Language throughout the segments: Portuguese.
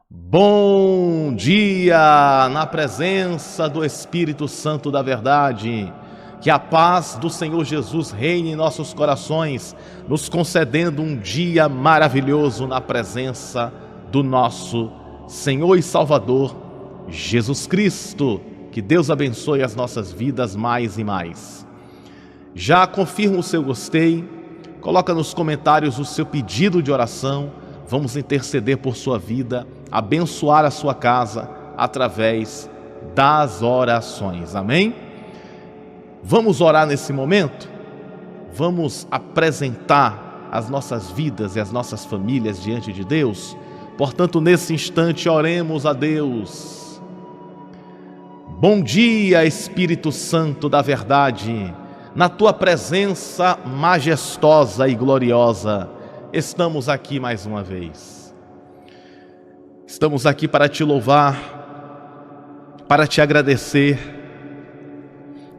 Bom dia na presença do Espírito Santo da verdade. Que a paz do Senhor Jesus reine em nossos corações, nos concedendo um dia maravilhoso na presença do nosso Senhor e Salvador, Jesus Cristo. Que Deus abençoe as nossas vidas mais e mais. Já confirma o seu gostei, coloca nos comentários o seu pedido de oração. Vamos interceder por sua vida, abençoar a sua casa através das orações. Amém? Vamos orar nesse momento? Vamos apresentar as nossas vidas e as nossas famílias diante de Deus? Portanto, nesse instante, oremos a Deus. Bom dia, Espírito Santo da verdade. Na tua presença majestosa e gloriosa, estamos aqui mais uma vez. Estamos aqui para te louvar, para te agradecer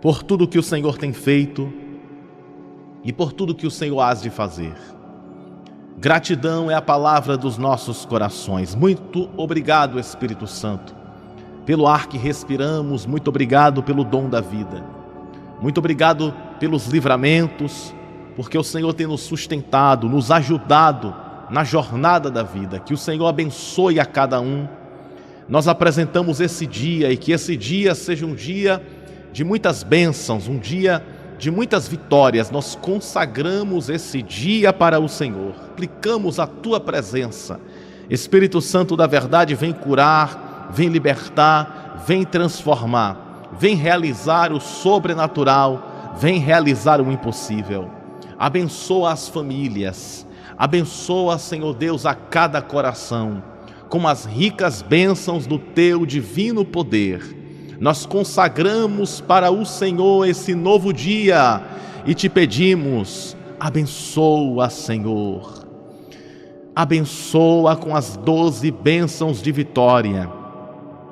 por tudo que o Senhor tem feito e por tudo que o Senhor há de fazer. Gratidão é a palavra dos nossos corações. Muito obrigado, Espírito Santo, pelo ar que respiramos. Muito obrigado pelo dom da vida. Muito obrigado pelos livramentos, porque o Senhor tem nos sustentado, nos ajudado na jornada da vida. Que o Senhor abençoe a cada um. Nós apresentamos esse dia e que esse dia seja um dia de muitas bênçãos, um dia de muitas vitórias. Nós consagramos esse dia para o Senhor, aplicamos a tua presença. Espírito Santo da verdade, vem curar, vem libertar, vem transformar, vem realizar o sobrenatural, vem realizar o impossível. Abençoa as famílias, abençoa, Senhor Deus, a cada coração, com as ricas bênçãos do teu divino poder. Nós consagramos para o Senhor esse novo dia e te pedimos, abençoa, Senhor. Abençoa com as 12 bênçãos de vitória.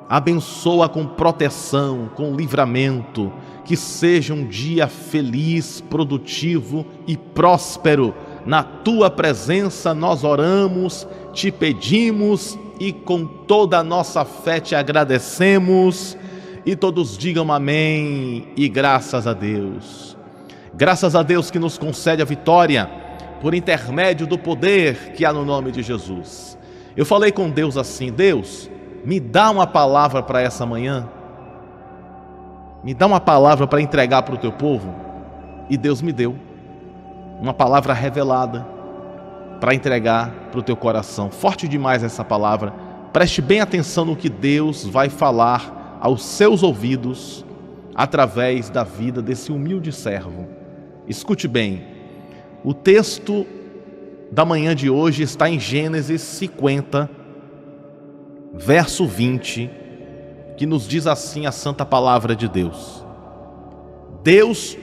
Abençoa com proteção, com livramento. Que seja um dia feliz, produtivo e próspero. Na tua presença nós oramos, te pedimos e com toda a nossa fé te agradecemos. E todos digam amém e graças a Deus. Graças a Deus que nos concede a vitória por intermédio do poder que há no nome de Jesus. Eu falei com Deus assim: Deus, me dá uma palavra para essa manhã. Me dá uma palavra para entregar para o teu povo. E Deus me deu uma palavra revelada para entregar para o teu coração. Forte demais essa palavra. Preste bem atenção no que Deus vai falar aos seus ouvidos, através da vida desse humilde servo. Escute bem, o texto da manhã de hoje está em Gênesis 50, verso 20, que nos diz assim a santa palavra de Deus: Deus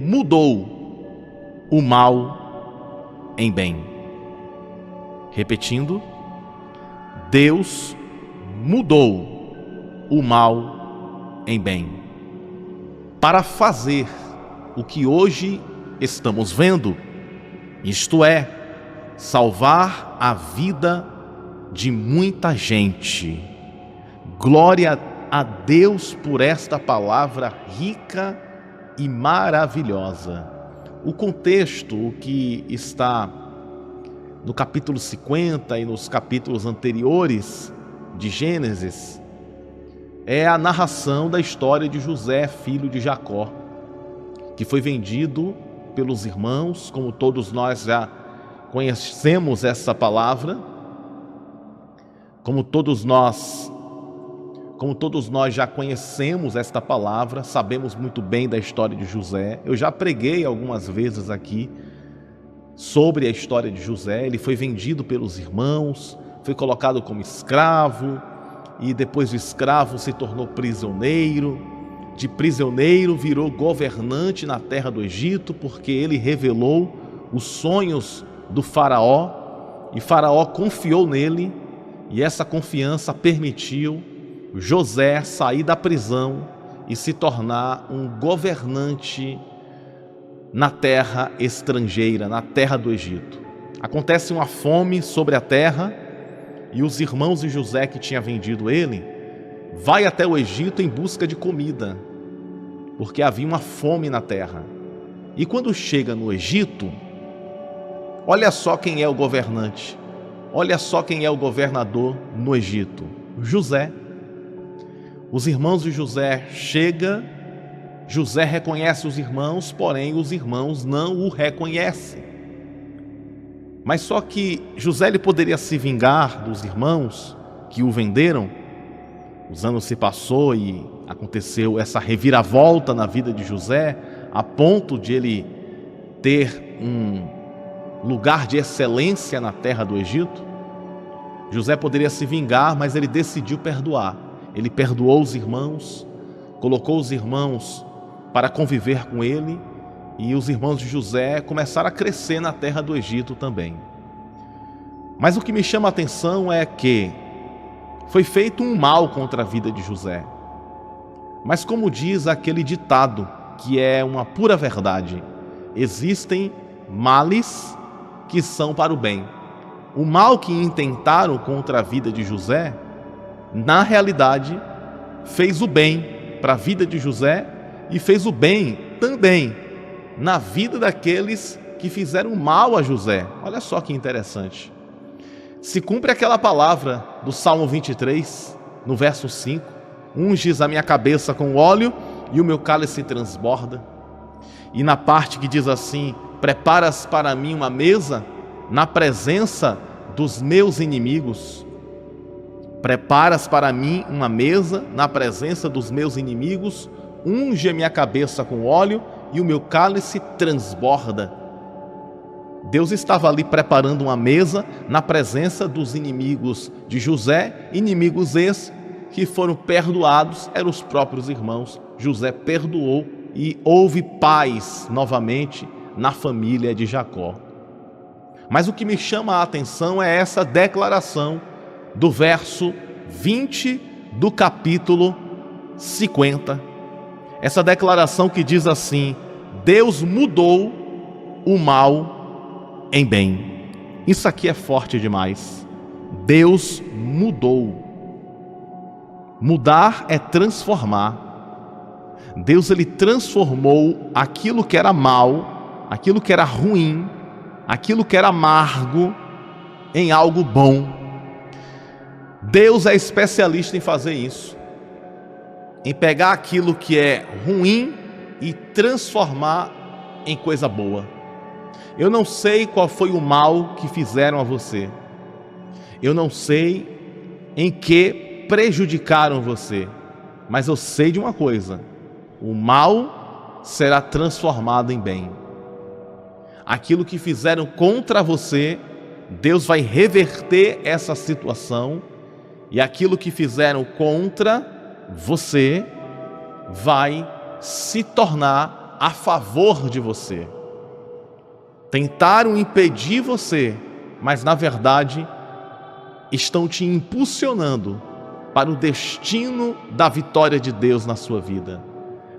mudou o mal em bem. Repetindo, Deus mudou o mal em bem, para fazer o que hoje estamos vendo, isto é, salvar a vida de muita gente. Glória a Deus por esta palavra rica e maravilhosa. O contexto, o que está no capítulo 50 e nos capítulos anteriores de Gênesis, é a narração da história de José, filho de Jacó, que foi vendido pelos irmãos. Como todos nós já conhecemos essa palavra, como todos nós já conhecemos esta palavra, sabemos muito bem da história de José. Eu já preguei algumas vezes aqui sobre a história de José. Ele foi vendido pelos irmãos, foi colocado como escravo, e depois de escravo se tornou prisioneiro. De prisioneiro virou governante na terra do Egito, porque ele revelou os sonhos do faraó, e faraó confiou nele, e essa confiança permitiu José sair da prisão e se tornar um governante na terra estrangeira, na terra do Egito. Acontece uma fome sobre a terra, e os irmãos de José que tinha vendido ele, vai até o Egito em busca de comida, porque havia uma fome na terra. E quando chega no Egito, olha só quem é o governante, olha só quem é o governador no Egito: José. Os irmãos de José chegam, José reconhece os irmãos, porém os irmãos não o reconhecem. Mas só que José ele poderia se vingar dos irmãos que o venderam. Os anos se passou e aconteceu essa reviravolta na vida de José, a ponto de ele ter um lugar de excelência na terra do Egito. José poderia se vingar, mas ele decidiu perdoar. Ele perdoou os irmãos, colocou os irmãos para conviver com ele, e os irmãos de José começaram a crescer na terra do Egito também. Mas o que me chama a atenção é que foi feito um mal contra a vida de José. Mas como diz aquele ditado, que é uma pura verdade, existem males que são para o bem. O mal que intentaram contra a vida de José, na realidade, fez o bem para a vida de José e fez o bem também na vida daqueles que fizeram mal a José. Olha só que interessante. Se cumpre aquela palavra do Salmo 23, no verso 5, unges a minha cabeça com óleo e o meu cálice transborda. E na parte que diz assim, preparas para mim uma mesa na presença dos meus inimigos. Preparas para mim uma mesa na presença dos meus inimigos, unge a minha cabeça com óleo e o meu cálice transborda. Deus estava ali preparando uma mesa na presença dos inimigos de José, inimigos esses que foram perdoados, eram os próprios irmãos. José perdoou e houve paz novamente na família de Jacó. Mas o que me chama a atenção é essa declaração do verso 20 do capítulo 50. Essa declaração que diz assim: Deus mudou o mal em bem. Isso aqui é forte demais. Deus mudou. Mudar é transformar. Deus ele transformou aquilo que era mal, aquilo que era ruim, aquilo que era amargo, em algo bom. Deus é especialista em fazer isso, em pegar aquilo que é ruim e transformar em coisa boa. Eu não sei qual foi o mal que fizeram a você. Eu não sei em que prejudicaram você. Mas eu sei de uma coisa: o mal será transformado em bem. Aquilo que fizeram contra você, Deus vai reverter essa situação. E aquilo que fizeram contra você vai se tornar a favor de você. Tentaram impedir você, mas na verdade estão te impulsionando para o destino da vitória de Deus na sua vida.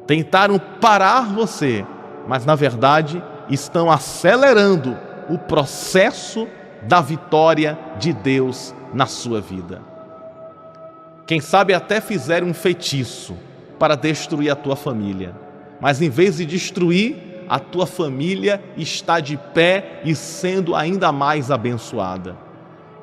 Tentaram parar você, mas na verdade estão acelerando o processo da vitória de Deus na sua vida. Quem sabe até fizeram um feitiço para destruir a tua família, mas em vez de destruir, a tua família está de pé e sendo ainda mais abençoada.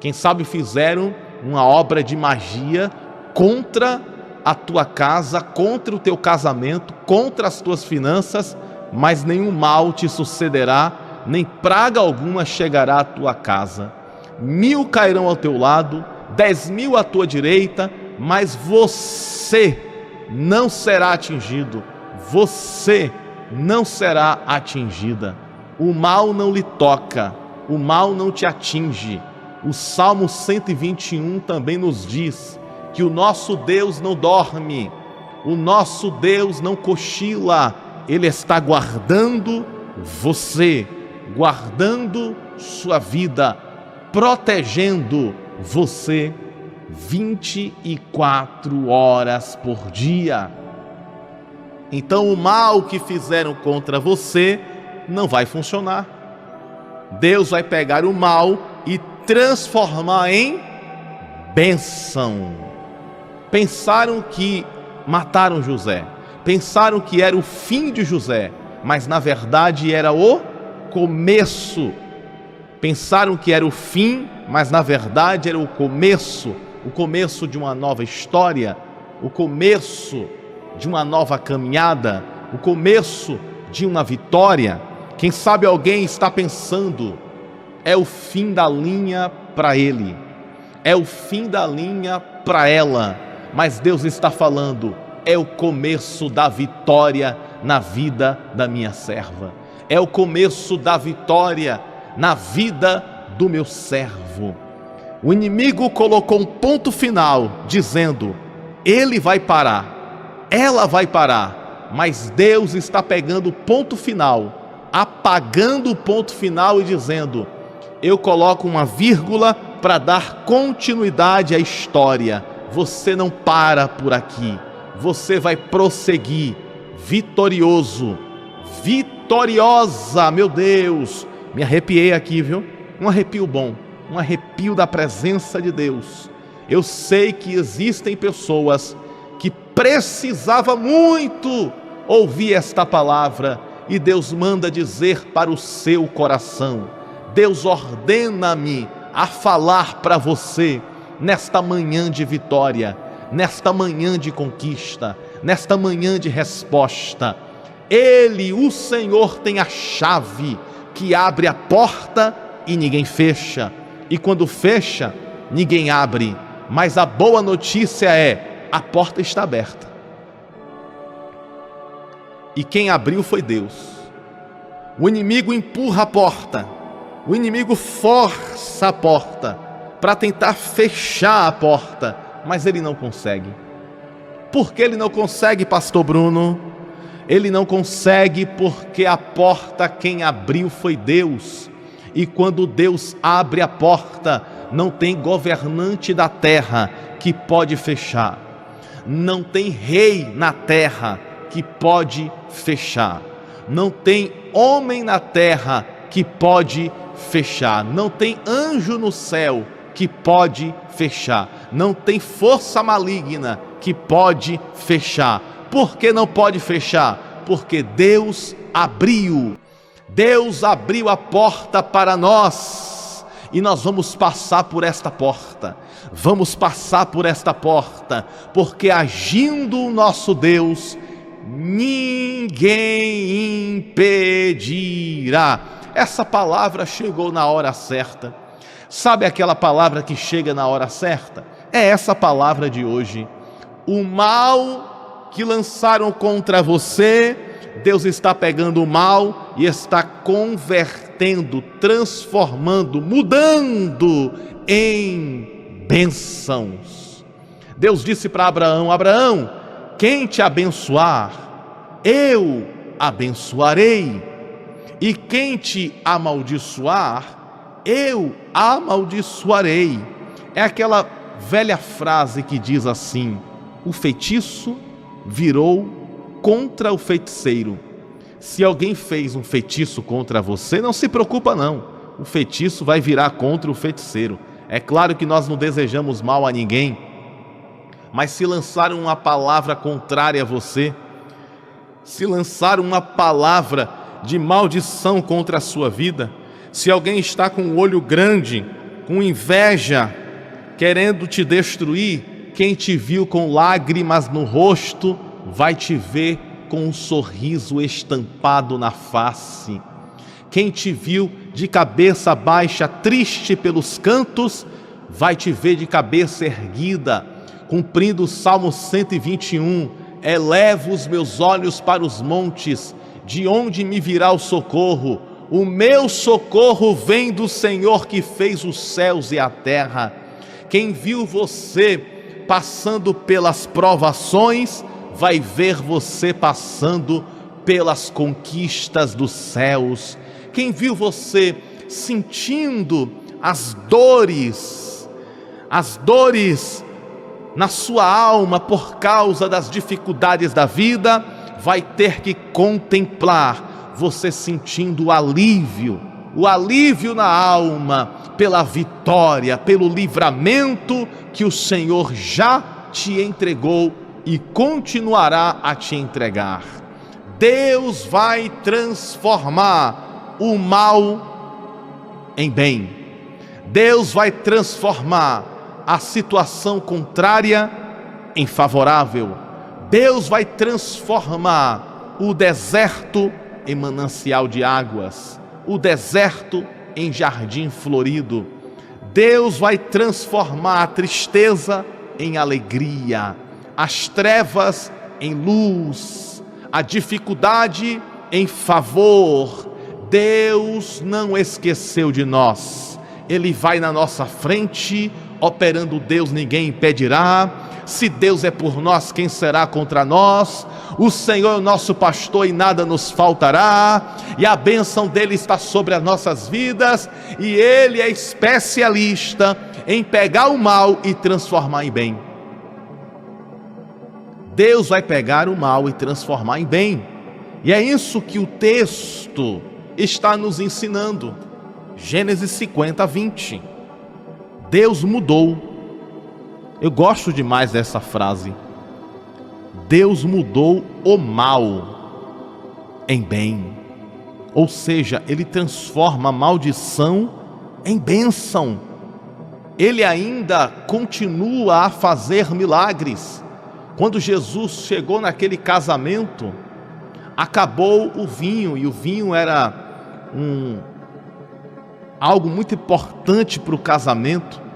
Quem sabe fizeram uma obra de magia contra a tua casa, contra o teu casamento, contra as tuas finanças, mas nenhum mal te sucederá, nem praga alguma chegará à tua casa. 1000 cairão ao teu lado, 10.000 à tua direita, mas você não será atingido. Você não será atingida. O mal não lhe toca, o mal não te atinge. O Salmo 121 também nos diz que o nosso Deus não dorme, o nosso Deus não cochila, Ele está guardando você, guardando sua vida, protegendo você 24 horas por dia. Então o mal que fizeram contra você não vai funcionar. Deus vai pegar o mal e transformar em bênção. Pensaram que mataram José, pensaram que era o fim de José, mas na verdade era o começo. Pensaram que era o fim, mas na verdade era o começo de uma nova história, o começo de uma nova caminhada, o começo de uma vitória. Quem sabe alguém está pensando, é o fim da linha para ele, é o fim da linha para ela, mas Deus está falando, é o começo da vitória na vida da minha serva, é o começo da vitória na vida do meu servo. O inimigo colocou um ponto final, dizendo, ele vai parar, ela vai parar, mas Deus está pegando o ponto final, apagando o ponto final e dizendo, eu coloco uma vírgula para dar continuidade à história. Você não para por aqui, você vai prosseguir, vitorioso, vitoriosa. Meu Deus, me arrepiei aqui, viu? Um arrepio bom, um arrepio da presença de Deus. Eu sei que existem pessoas que precisavam muito ouvir esta palavra e Deus manda dizer para o seu coração. Deus ordena-me a falar para você nesta manhã de vitória, nesta manhã de conquista, nesta manhã de resposta. Ele, o Senhor, tem a chave que abre a porta e ninguém fecha, e quando fecha, ninguém abre. Mas a boa notícia é, a porta está aberta. E quem abriu foi Deus. O inimigo empurra a porta, o inimigo força a porta para tentar fechar a porta, mas ele não consegue. Por que ele não consegue, pastor Bruno? Ele não consegue porque a porta quem abriu foi Deus. E quando Deus abre a porta, não tem governante da terra que pode fechar. Não tem rei na terra que pode fechar. Não tem homem na terra que pode fechar. Não tem anjo no céu que pode fechar. Não tem força maligna que pode fechar. Por que não pode fechar? Porque Deus abriu. Deus abriu a porta para nós. E nós vamos passar por esta porta. Vamos passar por esta porta. Porque agindo o nosso Deus, ninguém impedirá. Essa palavra chegou na hora certa. Sabe aquela palavra que chega na hora certa? É essa palavra de hoje. O mal que lançaram contra você, Deus está pegando o mal e está convertendo, transformando, mudando em bênçãos. Deus disse para Abraão, Abraão, quem te abençoar, eu abençoarei. E quem te amaldiçoar, eu amaldiçoarei. É aquela velha frase que diz assim, o feitiço virou contra o feiticeiro. Se alguém fez um feitiço contra você, não se preocupa não, o feitiço vai virar contra o feiticeiro. É claro que nós não desejamos mal a ninguém, mas se lançaram uma palavra contrária a você, se lançaram uma palavra de maldição contra a sua vida, se alguém está com o olho grande, com inveja, querendo te destruir, quem te viu com lágrimas no rosto, vai te ver com um sorriso estampado na face. Quem te viu de cabeça baixa, triste pelos cantos, vai te ver de cabeça erguida, cumprindo o Salmo 121, elevo os meus olhos para os montes, de onde me virá o socorro? O meu socorro vem do Senhor que fez os céus e a terra. Quem viu você passando pelas provações, vai ver você passando pelas conquistas dos céus. Quem viu você sentindo as dores na sua alma por causa das dificuldades da vida, vai ter que contemplar você sentindo o alívio o alívio na alma, pela vitória, pelo livramento que o Senhor já te entregou e continuará a te entregar. Deus vai transformar o mal em bem. Deus vai transformar a situação contrária em favorável. Deus vai transformar o deserto em manancial de águas, o deserto em jardim florido. Deus vai transformar a tristeza em alegria, as trevas em luz, a dificuldade em favor. Deus não esqueceu de nós. Ele vai na nossa frente, operando Deus, ninguém impedirá. Se Deus é por nós, quem será contra nós? O Senhor é o nosso pastor e nada nos faltará, e a bênção dele está sobre as nossas vidas, e ele é especialista em pegar o mal e transformar em bem. Deus vai pegar o mal e transformar em bem, e é isso que o texto está nos ensinando. Gênesis 50, 20. Deus mudou. Eu gosto demais dessa frase. Deus mudou o mal em bem. Ou seja, Ele transforma a maldição em bênção. Ele ainda continua a fazer milagres. Quando Jesus chegou naquele casamento, acabou o vinho, e o vinho era algo muito importante para o casamento.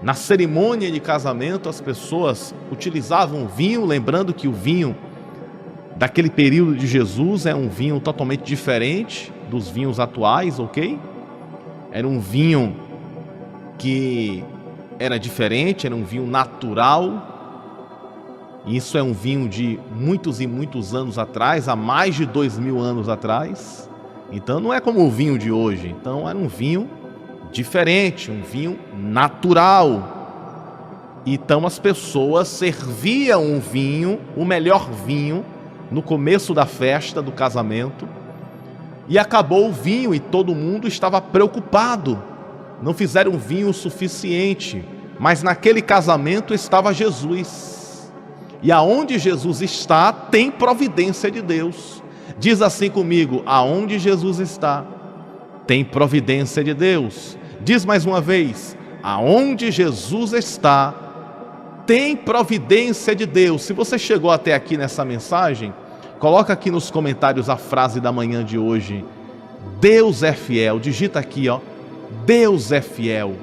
Na cerimônia de casamento, as pessoas utilizavam vinho, lembrando que o vinho daquele período de Jesus é um vinho totalmente diferente dos vinhos atuais, ok? Era um vinho que era diferente, era um vinho natural. Isso é um vinho de muitos e muitos anos atrás, há mais de 2000 anos atrás. Então não é como o vinho de hoje. Então era um vinho diferente, um vinho natural. Então as pessoas serviam um vinho, o melhor vinho, no começo da festa do casamento, e acabou o vinho e todo mundo estava preocupado. Não fizeram vinho o suficiente, mas naquele casamento estava Jesus. E aonde Jesus está, tem providência de Deus. Diz assim comigo: aonde Jesus está, tem providência de Deus. Diz mais uma vez: aonde Jesus está, tem providência de Deus. Se você chegou até aqui nessa mensagem, coloca aqui nos comentários a frase da manhã de hoje: Deus é fiel. Digita aqui, ó: Deus é fiel.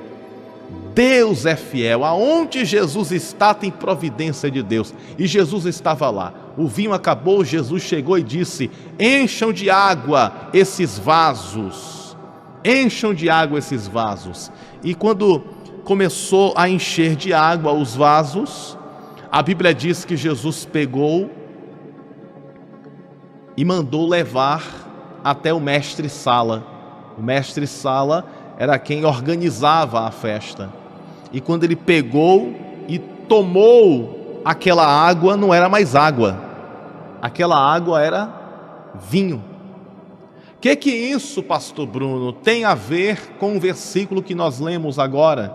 Deus é fiel. Aonde Jesus está, tem providência de Deus. E Jesus estava lá. O vinho acabou, Jesus chegou e disse: encham de água esses vasos. Encham de água esses vasos. E quando começou a encher de água os vasos, a Bíblia diz que Jesus pegou e mandou levar até o mestre-sala. O mestre-sala era quem organizava a festa. E quando ele pegou e tomou aquela água, não era mais água. Aquela água era vinho. O que isso, pastor Bruno, tem a ver com o versículo que nós lemos agora?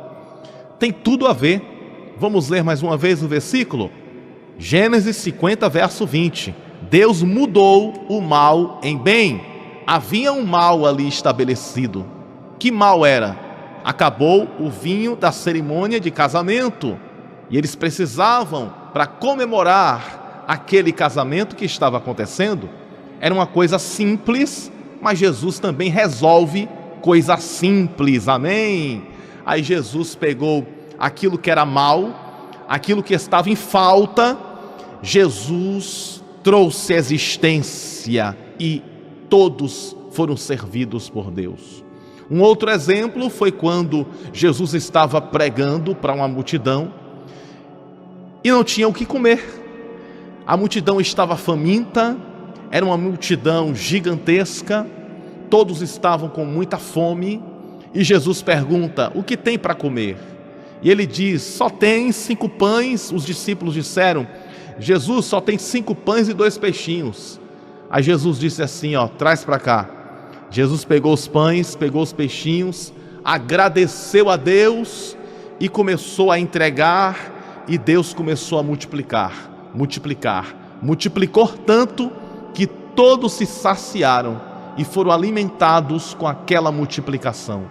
Tem tudo a ver. Vamos ler mais uma vez o versículo? Gênesis 50, verso 20. Deus mudou o mal em bem. Havia um mal ali estabelecido. Que mal era? Acabou o vinho da cerimônia de casamento. E eles precisavam, para comemorar aquele casamento que estava acontecendo, era uma coisa simples, mas Jesus também resolve coisa simples, amém? Aí Jesus pegou aquilo que era mal, aquilo que estava em falta, Jesus trouxe existência e todos foram servidos por Deus. Um outro exemplo foi quando Jesus estava pregando para uma multidão e não tinha o que comer. A multidão estava faminta, era uma multidão gigantesca, todos estavam com muita fome, e Jesus pergunta: o que tem para comer? E ele diz: só tem 5 pães. Os discípulos disseram: Jesus, só tem 5 pães e 2 peixinhos. Aí Jesus disse assim: traz para cá. Jesus pegou os pães, pegou os peixinhos, agradeceu a Deus e começou a entregar, e Deus começou a multiplicou tanto que todos se saciaram e foram alimentados com aquela multiplicação.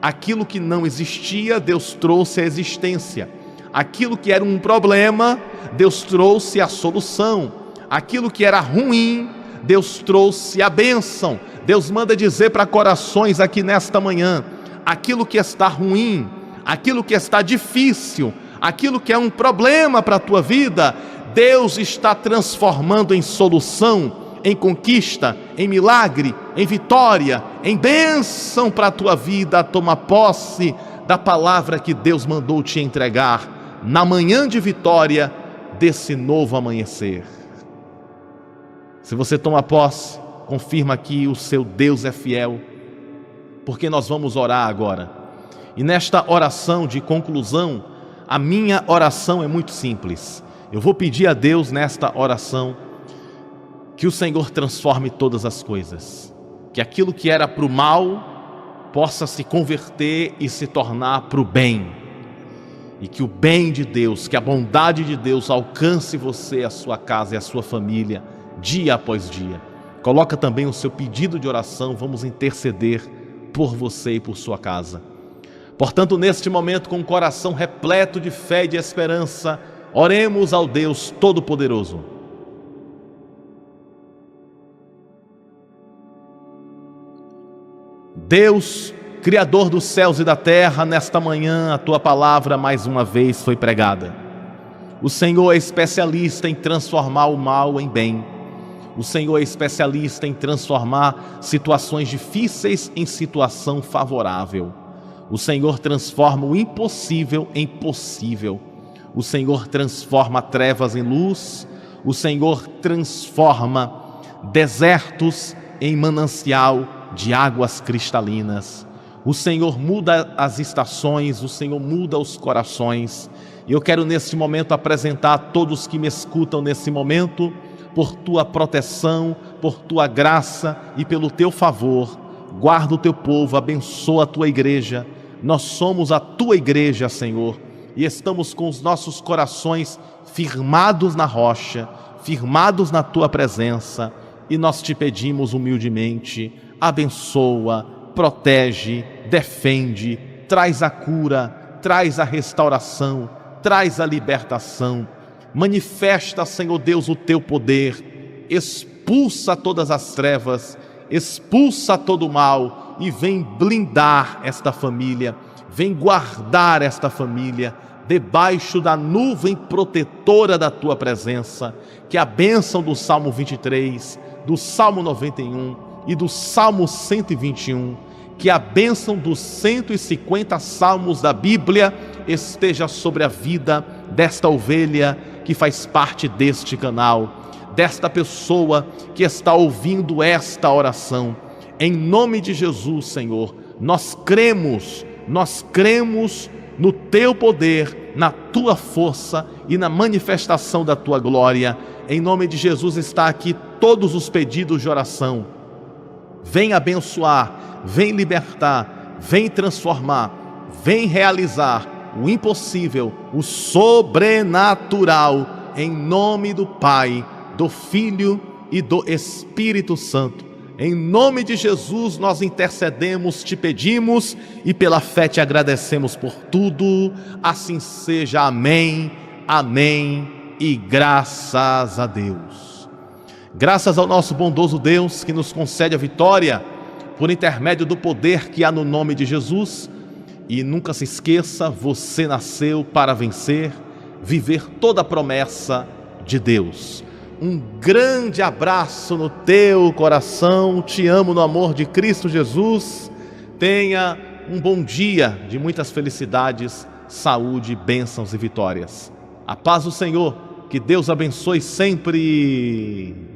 Aquilo que não existia, Deus trouxe a existência. Aquilo que era um problema, Deus trouxe a solução. Aquilo que era ruim, Deus trouxe a bênção. Deus manda dizer para corações aqui nesta manhã: aquilo que está ruim, aquilo que está difícil, aquilo que é um problema para a tua vida, Deus está transformando em solução, em conquista, em milagre, em vitória, em bênção para a tua vida. Toma posse da palavra que Deus mandou te entregar na manhã de vitória desse novo amanhecer. Se você toma posse, confirma que o seu Deus é fiel, porque nós vamos orar agora. E nesta oração de conclusão, a minha oração é muito simples. Eu vou pedir a Deus nesta oração que o Senhor transforme todas as coisas, que aquilo que era para o mal possa se converter e se tornar para o bem, e que o bem de Deus, que a bondade de Deus alcance você, a sua casa e a sua família, dia após dia. Coloca também o seu pedido de oração, vamos interceder por você e por sua casa. Portanto, neste momento, com o coração repleto de fé e de esperança, oremos ao Deus Todo-Poderoso. Deus, Criador dos céus e da terra, nesta manhã a Tua palavra mais uma vez foi pregada. O Senhor é especialista em transformar o mal em bem. O Senhor é especialista em transformar situações difíceis em situação favorável. O Senhor transforma o impossível em possível. O Senhor transforma trevas em luz. O Senhor transforma desertos em manancial de águas cristalinas. O Senhor muda as estações, o Senhor muda os corações. E eu quero neste momento apresentar a todos que me escutam nesse momento, por Tua proteção, por Tua graça e pelo Teu favor, guarda o Teu povo, abençoa a Tua igreja. Nós somos a Tua igreja, Senhor, e estamos com os nossos corações firmados na rocha, firmados na Tua presença, e nós Te pedimos humildemente: abençoa, protege, defende, traz a cura, traz a restauração, traz a libertação. Manifesta, Senhor Deus, o Teu poder, expulsa todas as trevas, expulsa todo o mal e vem blindar esta família, vem guardar esta família debaixo da nuvem protetora da Tua presença. Que a bênção do Salmo 23, do Salmo 91 e do Salmo 121, que a bênção dos 150 salmos da Bíblia esteja sobre a vida desta ovelha que faz parte deste canal, desta pessoa que está ouvindo esta oração. Em nome de Jesus, Senhor, nós cremos no Teu poder, na Tua força e na manifestação da Tua glória. Em nome de Jesus está aqui todos os pedidos de oração. Vem abençoar, vem libertar, vem transformar, vem realizar o impossível, o sobrenatural, em nome do Pai, do Filho e do Espírito Santo. Em nome de Jesus nós intercedemos, Te pedimos e pela fé Te agradecemos por tudo. Assim seja, amém, amém e graças a Deus. Graças ao nosso bondoso Deus que nos concede a vitória por intermédio do poder que há no nome de Jesus. E nunca se esqueça, você nasceu para vencer, viver toda a promessa de Deus. Um grande abraço no teu coração, te amo no amor de Cristo Jesus. Tenha um bom dia de muitas felicidades, saúde, bênçãos e vitórias. A paz do Senhor, que Deus abençoe sempre.